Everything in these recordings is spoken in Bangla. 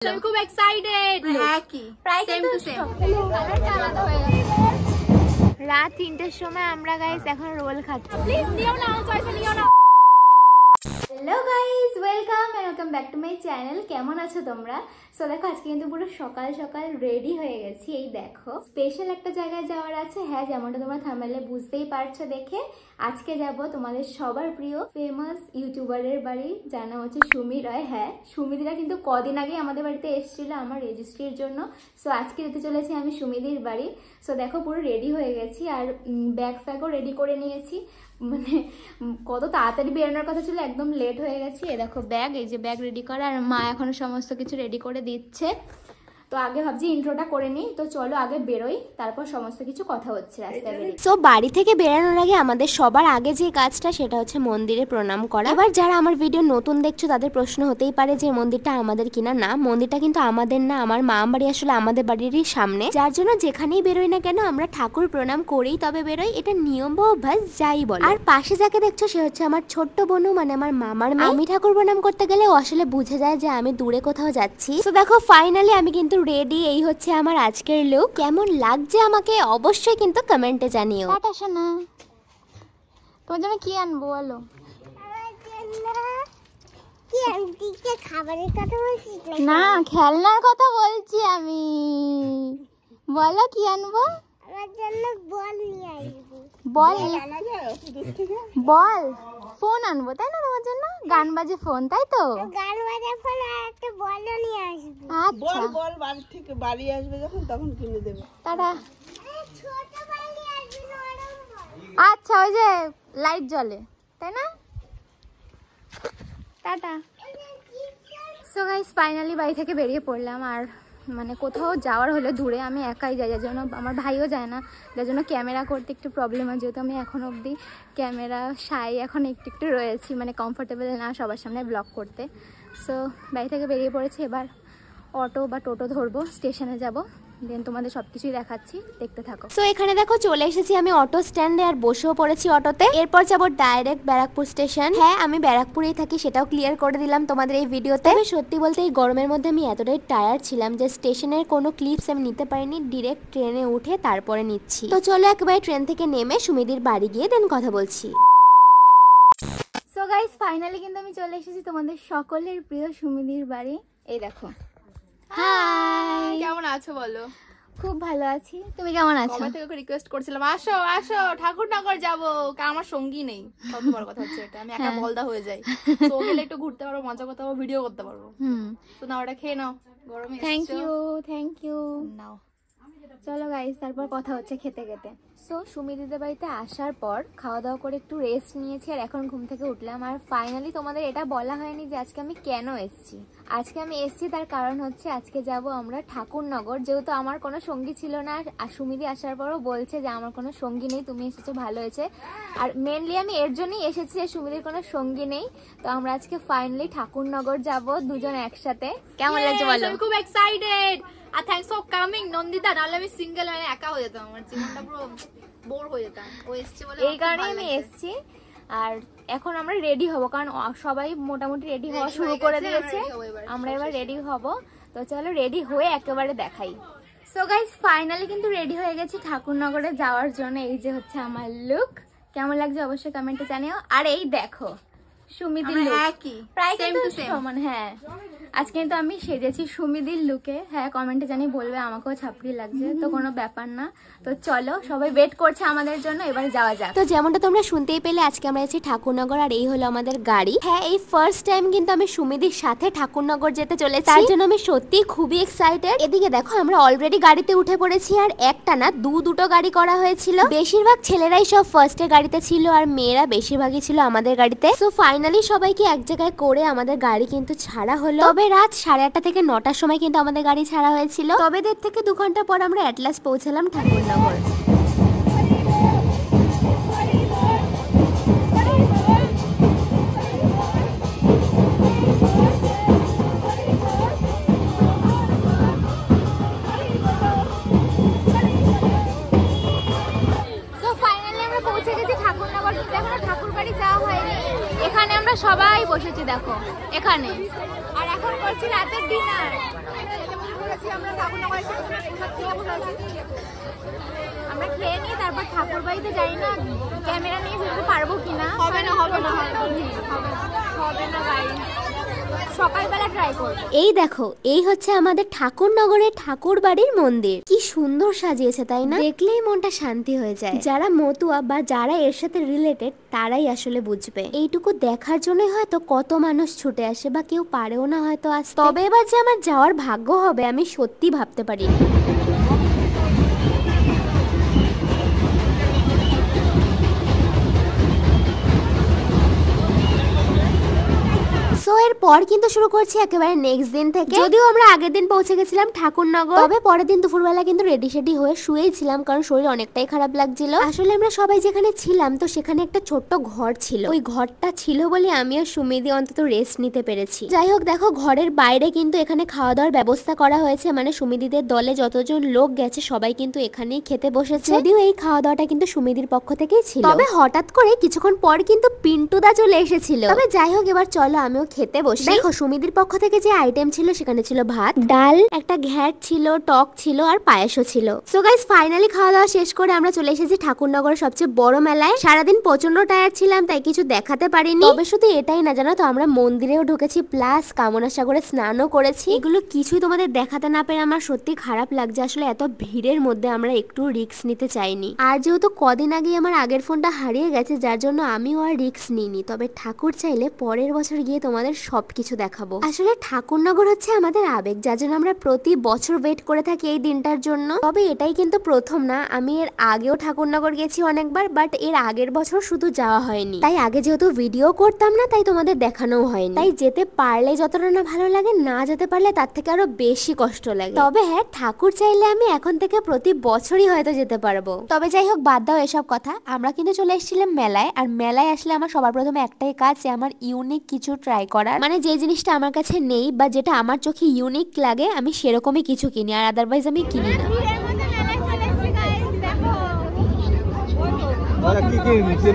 আমি খুব এক্সাইটেড। হ্যাঁ কি প্রায় সেম টু সেম। কালারটা আলাদা হয়ে গেছে। রাত 3টের সময় আমরা গাইস এখন রোল খাচ্ছি। প্লিজ নিও না, চয়েসে নিও না। Hello guys, welcome back to my channel. কেমন আছো তোমরা? সো দেখো আজকে কিন্তু পুরো সকাল সকাল রেডি হয়ে গেছি। এই দেখো স্পেশাল একটা জায়গায় যাওয়ার আছে। হ্যাঁ, যেমনটা তোমরা থাম্বনেলে বুঝতেই পারছো দেখে। আজকে যাব তোমাদের সবার প্রিয় ফেমাস ইউটিউবারের বাড়ি, যার নাম হচ্ছে সুমি রয়। হ্যাঁ, সুমিদিরা কিন্তু কদিন আগে আমাদের বাড়িতে এসেছিল আমার রেজিস্ট্রির জন্য। সো আজকে যেতে চলেছি আমি সুমিদির বাড়ি। সো দেখো পুরো রেডি হয়ে গেছি আর ব্যাগ ফ্যাগও রেডি করে নিয়েছি। মানে কত তাড়াতাড়ি বেরোনোর কথা ছিল, একদম লেট হয়ে গেছি। এ দেখো ব্যাগ, এই যে ব্যাগ রেডি করা, আর মা এখনো সমস্ত কিছু রেডি করে দিচ্ছে। তো আগে ভাবছি ইন্ট্রোটা করে নিই। তো চলো আগে বেরোই, তারপর সমস্ত কিছু কথা হচ্ছে রাস্তায় বেরিয়ে। সো বাড়ি থেকে বেরোনোর আগে আমাদের সবার আগে যে কাজটা সেটা হচ্ছে মন্দিরে প্রণাম করা। এবার যারা আমার ভিডিও নতুন দেখছো তাদের প্রশ্ন হতেই পারে যে মন্দিরটা আমাদের কিনা। না, মন্দিরটা কিন্তু আমাদের না, আমার মা বাড়ি আসলে আমাদের বাড়িরই সামনে, যার জন্য যেখানেই বেরোই না কেন আমরা ঠাকুর প্রণাম করেই তবে বেরোই। এটা নিয়ম বা অভ্যাস যাই বলো। আর পাশে যাকে দেখছো সে হচ্ছে আমার ছোট্ট বোনু, মানে আমার মামার মেয়ে। আমি ঠাকুর প্রণাম করতে গেলে ও আসলে বুঝে যায় যে আমি দূরে কোথাও যাচ্ছি। তো দেখো ফাইনালি আমি কিন্তু রেডি। এই হচ্ছে আমার আজকের লুক। কেমন লাগছে আমাকে অবশ্যই কিন্তু কমেন্টে জানিও। টাটা সোনা, তোমার জন্য কি আনবো বলো? খাবারের কথা বলছি না, খেলনার কথা বলছি আমি। বলো কি আনবো? আমার জন্য বল নিয়ে আসবো। বল? বল ফোন আনবো তাই না তোমার জন্য? গান বাজে ফোন, তাই তো? গান বাজা ফোন আর একটা বলও নিয়ে আসবো। আচ্ছা, বল বাড়ি থেকে বাড়ি আসবে যখন তখন কিনে দেবে। টাটা। ছোট বল নিয়ে আসবি, নরম বল। আচ্ছা, ওই যে লাইট জ্বলে তাই না? টাটা। সো গাইস ফাইনালি বাড়ি থেকে বেরিয়ে পড়লাম। আর মানে কোথাও যাওয়ার হলে দূরে আমি একাই যাই, যার জন্য আমার ভাইও যায় না, যার জন্য ক্যামেরা করতে একটু প্রবলেম হয়। যেহেতু আমি এখন অবধি ক্যামেরা শাই এখন একটু রয়েছি, মানে কমফোর্টেবল না সবার সামনে ব্লগ করতে। সো বাড়ি থেকে বেরিয়ে পড়েছি। এবার অটো বা টোটো ধরবো, স্টেশনে যাব, দেন তোমাদের সবকিছুই দেখাচ্ছি, দেখতে থাকো। সো এখানে দেখো চলে এসেছি আমি অটো স্ট্যান্ডে আর বসেও পড়েছি অটোতে। এরপর যাবো ডাইরেক্ট ব্যারাকপুর স্টেশন। হ্যাঁ, আমি ব্যারাকপুরেই থাকি, সেটাও ক্লিয়ার করে দিলাম তোমাদের এই ভিডিওতে। আমি সত্যি বলতে এই গরমের মধ্যে আমি এতটাই টায়ার্ড ছিলাম যে স্টেশনের কোনো ক্লিপস আমি নিতে পারিনি। ডিরেক্ট ট্রেনে উঠে তারপরে নিচ্ছি। তো চলো একেবারে ট্রেন থেকে নেমে সুমিদির বাড়ি গিয়ে দেন কথা বলছি। সো গাইস ফাইনালি কিন্তু আমি চলে এসেছি তোমাদের সকলের প্রিয় সুমিদির বাড়ি। এই দেখো। হাই, কেমন আছো বলো? খুব ভালো আছি, তুমি কেমন আছো? কবে থেকে রিকোয়েস্ট করছিলাম আসো আসো ঠাকুরনগর যাবো, কারণ আমার সঙ্গী নেই। কত বড় কথা হচ্ছে এটা, আমি একা বলদা হয়ে যাই। তো গেলে একটু ঘুরতে পারবো, মজা করতে পারবো, ভিডিও করতে পারবো। তো না, ওটা খেয়ে নাও, গরমে থ্যাংক ইউ নাও। চলো গাইস, তারপর কথা হচ্ছে খেতে খেতে। সো সুমিদিদের বাড়িতে আসার পর খাওয়া দাওয়া করে একটু রেস্ট নিয়েছি আর এখন ঘুম থেকে উঠলাম। আর ফাইনালি তোমাদের এটা বলা হয়নি যে আজকে আমি কেন এসেছি। আজকে আমি এসেছি তার কারণ হচ্ছে আজকে যাব আমরা ঠাকুরনগর। যেহেতু আমার কোনো সঙ্গী ছিল না, আর সুমিদি আসার পরও বলছে যে আমার কোনো সঙ্গী নেই, তুমি এসেছো ভালো হয়েছে। আর মেনলি আমি এর জন্যই এসেছি যে সুমিদির কোনো সঙ্গী নেই। তো আমরা আজকে ফাইনালি ঠাকুরনগর যাব দুজন একসাথে। কেমন লাগছে বলো? আমি খুব এক্সাইটেড। আর থ্যাঙ্কস ফর কামিং নন্দিতা, নাহলে আমি সিঙ্গেল মানে একা হয়ে যেতাম, আমার জীবনটা পুরো বোর হয়ে যেতাম। ও এসেছে বলে এই কারণে আমি এসেছি। আর এখন আমরা রেডি হব, কারণ সবাই মোটামুটি রেডি হওয়া শুরু করে দিয়েছে। আমরা এবার রেডি হব। তো চলো রেডি হয়ে একেবারে দেখাই। সো গাইস ফাইনালি কিন্তু রেডি হয়ে গেছি ঠাকুরনগরে যাওয়ার জন্য। এই যে হচ্ছে আমার লুক, কেমন লাগছে অবশ্যই কমেন্টে জানিও। আর এই দেখো সুমিদির লুক, প্রায় কিন্তু সমান। হ্যাঁ, আজকে কিন্তু আমি সেজেছি সুমিদির লুকে। হ্যাঁ, কমেন্টে জানি বলবে আমাকেও ছাপড়ি লাগছে, তো কোনো ব্যাপার না। তো চলো, সবাই ওয়েট করছে আমাদের জন্য, এবারে যাওয়া যাক। তো যেমনটা তোমরা শুনতেই পেলে আজকে আমরা আছি ঠাকুরনগর আর এই হলো আমাদের গাড়ি। হ্যাঁ, এই ফার্স্ট টাইম কিন্তু আমি সুমিদির সাথে ঠাকুরনগর যেতে চলেছি, তার জন্য আমি সত্যি খুবই এক্সাইটেড। এদিকে দেখো আমরা অলরেডি গাড়িতে উঠে পড়েছি, আর একটা না দুটো গাড়ি করা হয়েছিল। বেশিরভাগ ছেলেরাই সব ফার্স্টে গাড়িতে ছিল আর মেয়েরা বেশিরভাগই ছিল আমাদের গাড়িতে। তো ফাইনালি সবাইকে এক জায়গায় করে আমাদের গাড়ি কিন্তু ছাড়া হলো। তবে রাত 8:30 থেকে 9টার সময় কিন্তু আমাদের গাড়ি ছাড়া হয়েছিল। তবে 1.5 থেকে 2 ঘন্টা পর আমরা এট লাস্ট পৌঁছালাম ঠাকুরনগর। ঠাকুর বাড়ি যাওয়া হয়নি, এখানে আমরা সবাই বসেছি দেখো এখানে। আর এখন করছি রাতের ডিনার। আমরা ঠাকুরনগর স্টেশনে প্রসাদ খেয়ে বসে আছি। আমরা খেয়ে নিয়ে তারপর ঠাকুর বাড়িতে যাই না, ক্যামেরা নিয়ে যেতে পারবো কিনা। হবে না গাইস, সকালবেলা ট্রাই করব। এই দেখো, এই হচ্ছে আমাদের ঠাকুরনগরের ঠাকুর বাড়ির মন্দির। কি সুন্দর সাজিয়েছে তাই না? দেখলেই মনটা শান্তি হয়ে যায়। যারা মতুয়া বা যারা এর সাথে রিলেটেড তারাই আসলে বুঝবে। এইটুকু দেখার জন্যই হয়তো কত মানুষ ছুটে আসে, বা কেউ পারেও না হয়তো আসতে। তবে এবার যে আমার যাওয়ার ভাগ্য হবে আমি সত্যি ভাবতে পারিনি। এরপর কিন্তু শুরু করছি একেবারে নেক্সট দিন থেকে। যদিও আমরা আগের দিন পৌঁছে গেছিলাম ঠাকুরনগর, তবে পরের দিন দুপুরবেলা কিন্তু রেডি সেডি হয়ে শুয়েই ছিলাম, কারণ শরীর অনেকটাই খারাপ লাগছিল। আসলে আমরা সবাই যেখানে ছিলাম তো সেখানে একটা ছোট্ট ঘর ছিল, ওই ঘরটা ছিল বলে আমি আর সুমিদি অন্তত রেস্ট নিতে পেরেছি। যাই হোক, দেখো ঘরের বাইরে কিন্তু এখানে খাওয়া দাওয়ার ব্যবস্থা করা হয়েছে, মানে সুমিদিদের দলে যতজন লোক গেছে সবাই কিন্তু এখানেই খেতে বসেছে। যদিও এই খাওয়া দাওয়াটা কিন্তু সুমিদির পক্ষ থেকেই ছিল, তবে হঠাৎ করে কিছুক্ষণ পর কিন্তু পিন্টুদা চলে এসেছিল। তবে যাই হোক, এবার চলো আমিও খেতে বসি। দেখো সুমিদির পক্ষ থেকে যে আইটেম ছিল সেখানে ছিল ভাত, ডাল, একটা ঘ্যাট ছিল, টক ছিল আর পায়েসও ছিল। সো গাইস, ফাইনালি খাওয়া দাওয়া শেষ করে আমরা চলে এসেছি ঠাকুরনগরের সবচেয়ে বড় মেলায়। সারাদিন প্রচন্ড টায়ার্ড ছিলাম তাই কিছু দেখাতে পারিনি। তবে শুধু এটাই না, জানো তো, আমরা মন্দিরেও ঢুকেছি প্লাস কামনা সাগরে স্নানও করেছি। এগুলো কিছুই তোমাদের দেখাতে না পেরে আমার সত্যি খারাপ লাগছে। আসলে এত ভিড়ের মধ্যে আমরা একটু রিস্ক নিতে চাইনি। আর যেহেতু কদিন আগে আমার আগের ফোনটা হারিয়ে গেছে, যার জন্য আমিও আর রিস্ক নিইনি। তবে ঠাকুর চাইলে পরের বছর গিয়ে তোমাদের সবকিছু দেখাবো। আসলে ঠাকুরনগর হচ্ছে আমাদের আবেগ, যার জন্য আমরা প্রতি বছর ওয়েট করে থাকি এই দিনটার জন্য। তবে এটাই কিন্তু প্রথম না, আমি এর আগেও ঠাকুরনগর গেছি অনেকবার, বাট এর আগের বছর শুধু যাওয়া হয়নি। তাই আগে যেহেতু ভিডিও করতাম না তাই তোমাদের দেখানোও হয়নি। তাই যেতে পারলে যতটা না ভালো লাগে, না যেতে পারলে তার থেকে আরো বেশি কষ্ট লাগে। তবে হ্যাঁ, ঠাকুর চাইলে আমি এখন থেকে প্রতি বছরই হয়তো যেতে পারবো। তবে যাই হোক, বাদ দাও এসব কথা। আমরা কিন্তু চলে এসেছিলাম মেলায়, আর মেলায় আসলে আমার সবার প্রথমে একটাই কাজ, যে আমার ইউনিক কিছু ট্রাই করার। মানে যে জিনিসটা আমার কাছে নেই বা যেটা আমার চোখে ইউনিক লাগে আমি সেরকমই কিছু কিনি, আর আদারওয়াইজ আমি কিনি না।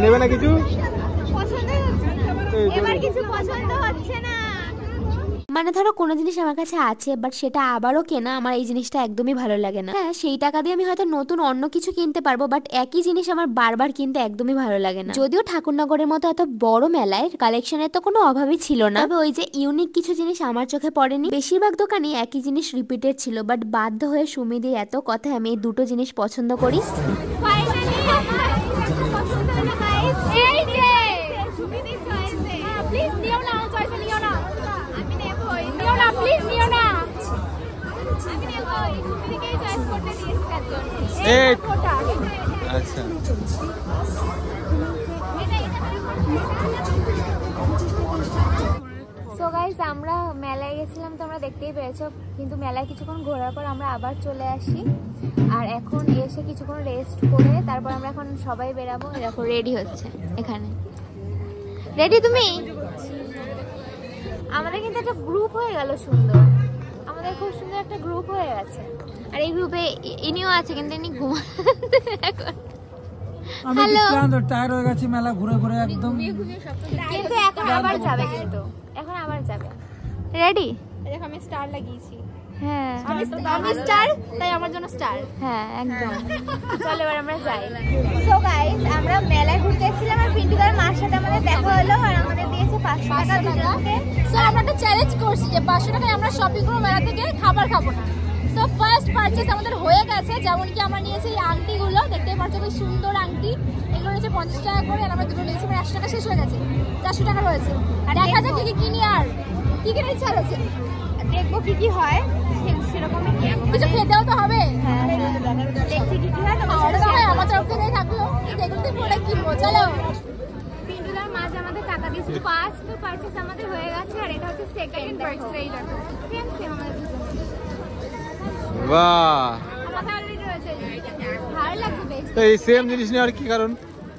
নেবে না কিছু মানে ধরো কোনো জিনিস আমার কাছে আছে বাট সেটা আবারও কেনা, আমার এই জিনিসটা একদমই ভালো লাগে না। হ্যাঁ, সেই টাকা দিয়ে আমি হয়তো নতুন অন্য কিছু কিনতে পারবো, বাট একই জিনিস আমার বারবার কিনতে একদমই ভালো লাগে না। যদিও ঠাকুরনগরের মতো এত বড় মেলায় কালেকশনের তো কোনো অভাবই ছিল না, তবে ওই যে ইউনিক কিছু জিনিস আমার চোখে পড়েনি। বেশিরভাগ দোকানে একই জিনিস রিপিটেড ছিল, বাট বাধ্য হয়ে সুমিদির এত কথায় আমি এই দুটো জিনিস পছন্দ করি। আচ্ছা, সো গাইস, আমরা মেলায় গেছিলাম তোমরা দেখতেই পেরেছো, কিন্তু মেলায় কিছুক্ষণ ঘোরার পর আমরা আবার চলে আসি। আর এখন এসে কিছুক্ষণ রেস্ট করে তারপর আমরা এখন সবাই বেরাবো। দেখো রেডি হচ্ছে এখানে। রেডি তুমি? আমাদের কিন্তু একটা গ্রুপ হয়ে গেল সুন্দর, আমাদের খুব সুন্দর একটা গ্রুপ হয়ে গেছে। আর এই গ্রুপে ইনিও আছে, কিন্তু ইনি ঘুমাচ্ছে এখন। হ্যালো, টায়ার হয়ে গেছি মেলা ঘুরে ঘুরে একদম, কিন্তু এখন আবার যাবে, কিন্তু এখন আবার যাবে। রেডি? দেখো আমি স্টার লাগিয়েছি। হ্যাঁ, আমি স্টার, তাই আমার জন্য স্টার। হ্যাঁ একদম। চলো এবার আমরা যাই। সো গাইস, আমরা মেলায় ঘুরতে এসেছিলাম আর পিন্টুদার মার সাথে আমাদের দেখা হলো, আর আমাদের দিয়েছে 500 টাকা দুজনকে। সো আমরা একটা চ্যালেঞ্জ করছি যে 500 টাকায় আমরা শপিং করব, মেলা থেকে খাবার খাবো না। সো ফার্স্ট পারচেজ আমাদের হয়ে গেছে, যেমন কি আমরা নিয়েছি এই আংটিগুলো, দেখতে পাচ্ছ খুব সুন্দর আংটি। এগুলো নিয়েছে 50 টাকা করে, আর আমরা দুটো নিয়েছি, মানে 100 টাকা শেষ হয়ে গেছে, 400 টাকা রয়েছে। আর দেখা যাক কি কিনি, আর কি কিনে ইচ্ছা রয়েছে, দেখবো কি কি হয়। সেরকমই কিছু খেতেও তো হবে। হ্যাঁ, দেখছি কি কি হয়। আমার তরফ থেকেই থাকলো, দেখতে পরে কিনবো। চলো। পিন্টুদার মাঝ আমাদের টাকা দিয়েছে। ফার্স্ট পারচেজ আমাদের হয়ে গেছে, আর এটা হচ্ছে সেকেন্ড পারচেজ। এই দেখো সেম সেম আমাদের দুজনের। বাহ, আমার অলরেডি রয়েছে, ভালো লাগছে বেশ। এই সেম জিনিস নেওয়ার কি কারণ?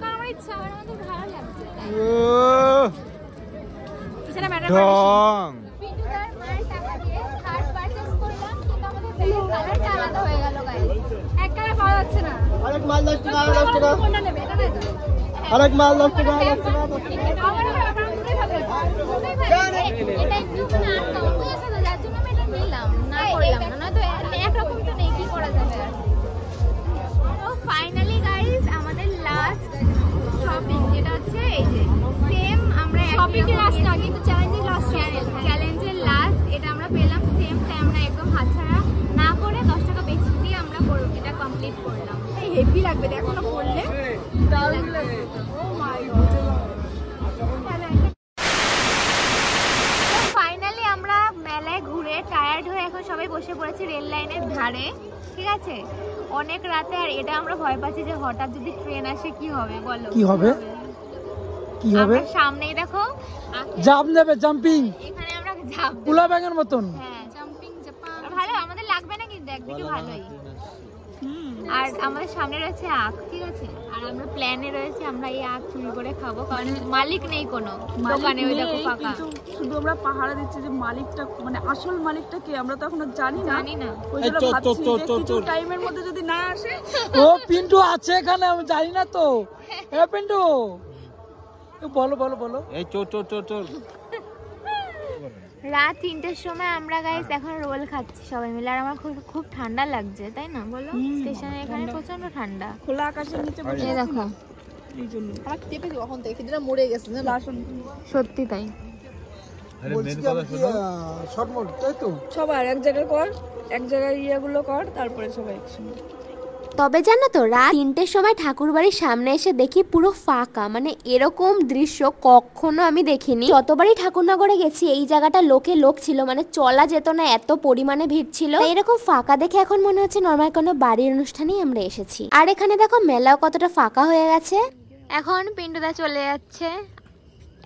কারণ আমার ইচ্ছা, আমাদের ভালো লাগছে। ও সেটা ম্যাটার ঢং। পিন্টুদার মার টাকা দিয়ে থার্ড পারচেজ করলাম, কিন্তু আমাদের কালারটা আলাদা হয়ে গেল গাইস। এক কালার পাওয়া যাচ্ছে না। আরেক মাল 10 টাকা, 10 টাকা। কোনটা নেবে? এটা না, আরেক মাল 10 টাকা, 10 টাকা। এটা একটু না কম হয়ে গেছে, যার জন্য আমি এটা নিলাম, না করলাম না। নয়তো এই যে সেম আমরা শপিংয়ের লাস্ট না কিন্তু চ্যালেঞ্জের লাস্ট এটা আমরা পেলাম সেম, তাই আমরা একদম হাতছাড়া না করে 10 টাকা বেশি দিয়ে আমরা এটা কমপ্লিট করলাম। এই হেভি লাগবে দেখো না পড়লে দারুণ লাগবে। ও মাই গড। ফাইনালি আমরা মেলায় ঘুরে টায়ার্ড হয়ে এখন সবাই বসে পড়েছি রেল লাইনের ধারে, ঠিক আছে? অনেক রাতে, আর এটা আমরা ভয় পাচ্ছি যে হঠাৎ যদি ট্রেন আসে কি হবে বলো। কি হবে? কি হবে? সামনেই দেখো জাম্প নেবে, জাম্পিং, এখানে আমরা ঝাঁপ দেব। পোলা ব্যাঙের মতন। হ্যাঁ জাম্পিং জাপান ভালো, আমাদের লাগবে না কিন্তু একদিকে ভালোই। আর আমাদের সামনে রয়েছে আখ, ঠিক আছে? আর আমরা প্ল্যানে রয়েছে আমরা এই আখ চুরি করে খাবো, কারণ মালিক নেই কোনো দোকানে, ওই দেখো ফাঁকা। শুধু আমরা পাহারা দিচ্ছি যে মালিকটা মানে আসল মালিকটা কে আমরা তো এখনো জানি না। ওই জন্য ভাবছি যে কিছু টাইমের মধ্যে যদি না আসে। ও পিন্টু আছে এখানে, আমি জানি না তো। এ পিন্টু বলো বলো বলো। এই চোর চোর চোর চোর। রাত 3টের সময় আমরা গাইস এখন রোল খাচ্ছি সবাই মিলে, আর আমার খুব ঠান্ডা লাগছে, তাই না বলো? স্টেশনে এখানে প্রচন্ড ঠান্ডা, খোলা আকাশের নিচে বসে এই দেখো। এই জন্য আমার চেপে দিও এখন থেকে, সেটা মরে গেছে না আসুন। সত্যি তাই। বলছি কি আমি কি শর্ট মোড তাই তো? সবার এক জায়গায় কর, এক জায়গায় ইয়েগুলো কর, তারপরে সবাই একসঙ্গে। তবে জানো তো রাত 3টের সময় ঠাকুর বাড়ির সামনে এসে দেখি পুরো ফাঁকা, মানে এরকম দৃশ্য কখনো আমি দেখিনি। যতবারই ঠাকুরনগরে গেছি এই জায়গাটা লোক ছিল, মানে চলা যেত না, এত পরিমাণে ভিড় ছিল। এরকম ফাঁকা দেখে এখন মনে হচ্ছে নর্মাল কোনো বাড়ির অনুষ্ঠানেই আমরা এসেছি। আর এখানে দেখো মেলাও কতটা ফাঁকা হয়ে গেছে। এখন পিন্টুদা চলে যাচ্ছে,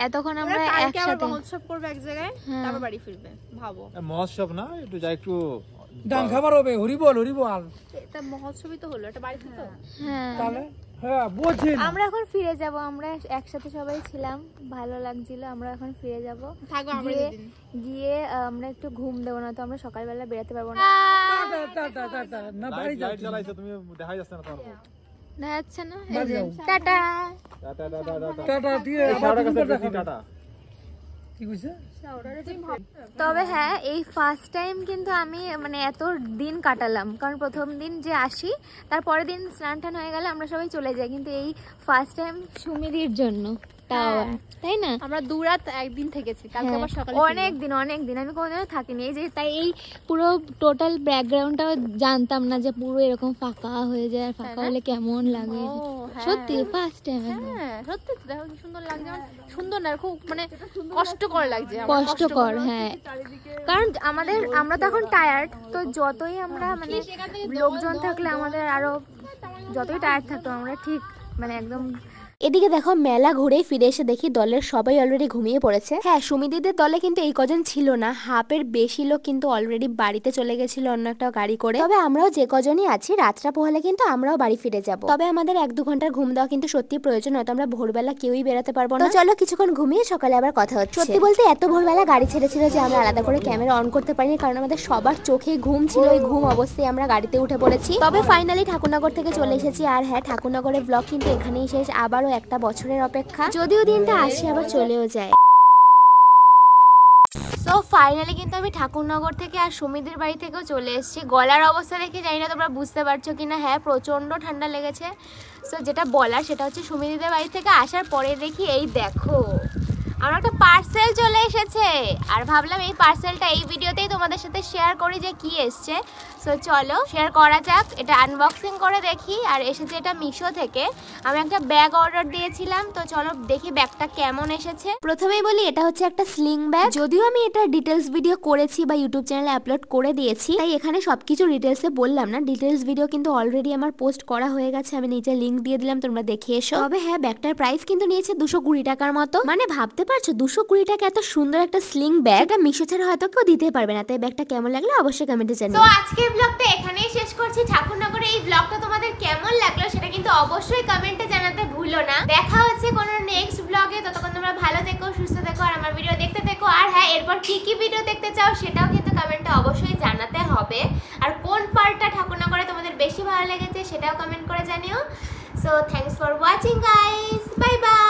এতক্ষণ আমরা একসাথে মহোৎসব করবে এক জায়গায়, তারপর বাড়ি ফিরবে। ভাবো মহোৎসব না, একটু যাই একটু ডান খাবার হবে। হরিবল হরিবল, এটা মহোৎসবই তো হলো, এটা বাড়িতে তো। হ্যাঁ তাহলে হ্যাঁ বুঝছি। আমরা এখন ফিরে যাব, আমরা একসাথে সবাই ছিলাম, ভালো লাগছিল। আমরা এখন ফিরে যাব, থাকবো আমরা দুদিন। গিয়ে আমরা একটু ঘুম দেবো, না তো আমরা সকালবেলা বেরোতে পারবো না। না বাড়ি যাই চালাইছো তুমি, দেখা যাচ্ছে না তোমার। দেখাচ্ছে না, এই যে tata tata tata tata tata দিয়ে আবার টাটা কি কইছে। তবে হ্যাঁ, এই ফার্স্ট টাইম কিন্তু আমি মানে এত দিন কাটালাম, কারণ প্রথম দিন যে আসি তারপরের দিন স্নান টান হয়ে গেলে আমরা সবাই চলে যাই, কিন্তু এই ফার্স্ট টাইম সুমিদির জন্য, তাই না? আমরা 2 রাত একদিন থেকেছি, কালকে আবার সকালে অনেক দিন আমি কোনোদিনও থাকিনি। এই যে তাই এই পুরো টোটাল ব্যাকগ্রাউন্ডটাও জানতাম না যে পুরো এরকম ফাঁকা হয়ে যায়, আর ফাঁকা হলে কেমন লাগে সত্যি ফার্স্ট টাইম। হ্যাঁ সত্যি দেখো কি সুন্দর লাগছে, সুন্দর না খুব মানে কষ্টকর লাগছে, কষ্টকর। হ্যাঁ, কারণ আমরা তো এখন টায়ার্ড, তো যতই আমরা মানে লোকজন থাকলে আমাদের আরো যতই টায়ার্ড থাকতো আমরা ঠিক মানে একদম। এদিকে দেখো মেলা ঘুরে ফিরে এসে দেখি দলের সবাই অলরেডি ঘুমিয়ে পড়েছে। হ্যাঁ, সুমিদিদের দলে কিন্তু এই কজন ছিল না, হাফের বেশি লোক কিন্তু অলরেডি বাড়িতে চলে গেছিল অন্য একটা গাড়ি করে। তবে আমরাও যে কজনই আছি রাতটা পোহালে কিন্তু আমরাও বাড়ি ফিরে যাব। তবে আমাদের 1-2 ঘন্টার ঘুম দেওয়া কিন্তু সত্যি প্রয়োজন, হয়তো আমরা ভোরবেলা কেউই বেরোতে পারবো না। তো চলো কিছুক্ষণ ঘুমিয়ে সকালে আবার কথা হচ্ছে। সত্যি বলতে এত ভোরবেলা গাড়ি ছেড়েছিল যে আমরা আলাদা করে ক্যামেরা অন করতে পারিনি, কারণ আমাদের সবার চোখে ঘুম ছিল। ওই ঘুম অবস্থায় আমরা গাড়িতে উঠে পড়েছি। তবে ফাইনালি ঠাকুরনগর থেকে চলে এসেছি। আর হ্যাঁ, ঠাকুরনগরের ব্লগ কিন্তু এখানেই শেষ, আবারও একটা বছরের অপেক্ষা, যদিও দিনটা আসে আবার চলেও যায়। সো ফাইনালি কিন্তু আমি ঠাকুরনগর থেকে আর সুমিদের বাড়ি থেকেও চলে এসেছি। গলার অবস্থা দেখে জানি না তোমরা বুঝতে পারছো কিনা, হ্যাঁ প্রচন্ড ঠান্ডা লেগেছে। সো যেটা বলার সেটা হচ্ছে সুমিদিদের বাড়ি থেকে আসার পরে দেখি এই দেখো আমার একটা পার্সেল চলে এসেছে, আর ভাবলাম এই পার্সেলটা এই ভিডিওতেই তোমাদের সাথে শেয়ার করি যে কি এসছে। সো চলো শেয়ার করা যাক, এটা আনবক্সিং করে দেখি। আর এসেছে এটা মিশো থেকে, আমি একটা ব্যাগ অর্ডার দিয়েছিলাম, তো চলো দেখি ব্যাগটা কেমন এসেছে। প্রথমেই বলি এটা হচ্ছে একটা স্লিং ব্যাগ, যদিও আমি এটা ডিটেলস ভিডিও করেছি বা ইউটিউব চ্যানেলে আপলোড করে দিয়েছি, তাই এখানে সবকিছু ডিটেলসে বললাম না। ডিটেলস ভিডিও কিন্তু অলরেডি আমার পোস্ট করা হয়ে গেছে, আমি নিচে লিঙ্ক দিয়ে দিলাম, তোমরা দেখে এসো। তবে হ্যাঁ, ব্যাগটার প্রাইস কিন্তু নিয়েছে 220 টাকার মতো। মানে ভাবতে পারছো 220 টাকা এত সুন্দর একটা স্লিং ব্যাগ, এটা মিশো ছাড়া হয়তো কেউ দিতে পারবে না। তাই ব্যাগটা কেমন লাগলো অবশ্যই কমেন্টে জানিও। তো আজকের ব্লগটা এখানেই শেষ করছি। ঠাকুরনগরে এই ব্লগটা তোমাদের কেমন লাগলো সেটা কিন্তু অবশ্যই কমেন্টে জানাতে ভুলো না। দেখা হচ্ছে কোনো নেক্সট ব্লগে, ততক্ষণ তোমরা ভালো থেকো, সুস্থ থেকো, আর আমার ভিডিও দেখতে থেকো। আর হ্যাঁ, এরপর কি কি ভিডিও দেখতে চাও সেটাও কিন্তু কমেন্টে অবশ্যই জানাতে হবে। আর কোন পার্টটা ঠাকুরনগরে তোমাদের বেশি ভালো লেগেছে সেটাও কমেন্ট করে জানিও। So thanks for watching guys, bye bye.